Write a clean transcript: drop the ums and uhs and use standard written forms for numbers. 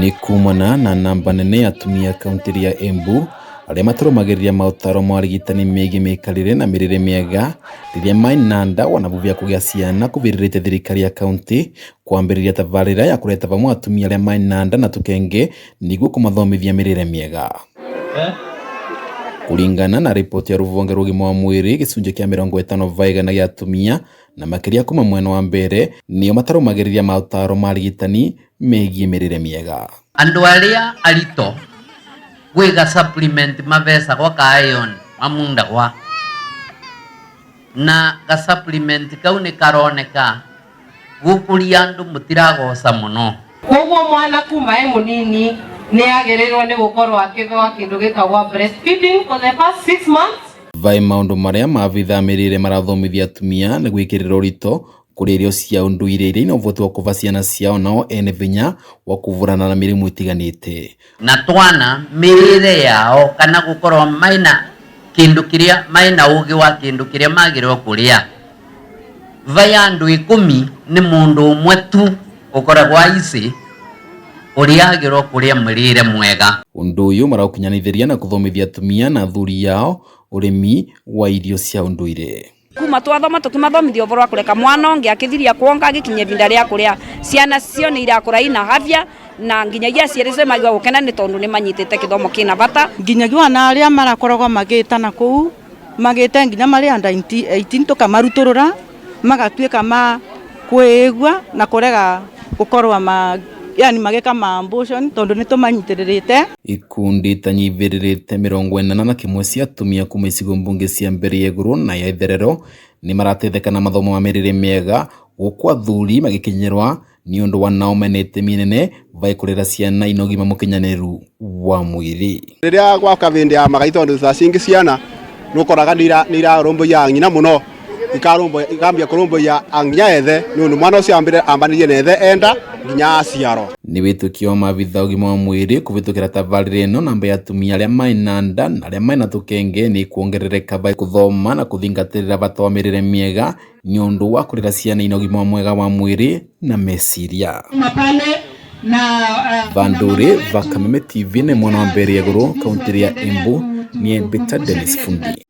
ni kumana na namba nene ya atumia kaunti ya Embu aria maturumagiriria mautaro ma urigitani megie miikarire na mirire miega riria maina nda wanavuvia kugia ciana kuviririte thirikari ya kaunti kwambiriria tabarira ya kureta vamwe atumia aria maina nda na tukenge niguo kumathomithia mirire miega. Kulingana na ripoti ya ruvonge rugima wa mwiri gicunje kia 50% gia atumia na makiria kuma mwena wa mbere nio matarumagiriria mautaro ma urigitani megie mirire miega. Andu aria arito gwiga supplement mavesa kwa iron mamunda kwa na ga supplement kau ni karoneka gukuria andu mutiragoca muno koguo mwana kuma munini ni agereirwo ni gukorwo akithwa kindu gitagwa breastfeeding for the first 6 months. Vai maundu maria mavitha mirire marathomithia atumia ni gwikirira urito kuri irio cia unduire iria ina uvoti wa kuva ciana ciao nao ene vinya wa kuvurana na mirimu itiganite na twana mirire yao kana gukorwo maina kindu kiria maina ugi wa kindu kiria magirwo kuria. Vai andu 10 ni mundu umwe tu ukoragwa ici uria agirwo kuria mirire mwega. Undu uyu maraukinyanithiria na kuthomithia atumia na athuri yao urimi wa irio cia unduire. Kuma twathoma tukimathomithia uvoro wa kureka mwana onge akithiria kuonga agikinya vinda ria kuria ciana cio ni irakura ina afya na nginyagia cierice magwa gukena ni tondu ni manyitite kithomo kina bata. Nginyagia na aria marakoragwo magitana kuu magite nginya mari anda 18 tukamaruturura magatuika ma kwigwa na kurega gukorwa yani mageka maambushon tondu ni tumanyitirite. Ikundi tanyiviririte 41 cia atumia kuma icigo mbunge cia mbere iguru na ya itherero ni maratetheka na mathomo ma mirire miega gukwa athuri magikinyirwa ni undu wa nao menete minene vai kurera ciana ina ugima mukinyaniru wa mwiri. Riria gwaka vindi ya magaitondu za cingi ciana nukoraga nira rombo ya nyina muno ikambia kurumbo ya anginya ethe nundu mwana ucio ambanirie nethe enda nginya aciaro. Ni witukio mavitha ugima wa mwiri kuvitukira tabarire ino namba ya atumia aria maina nda na aria maina tukenge ni kuongerereka vai kuthoma na kuthingatirira bata wa mirire miega ni undu wa kurera ciana ina ugima mwega wa mwiri na meciria. Vanduri Vakameme TV ni mwana wa mbere iguru kaunti ya Embu ni Mbita Dennis Fundi.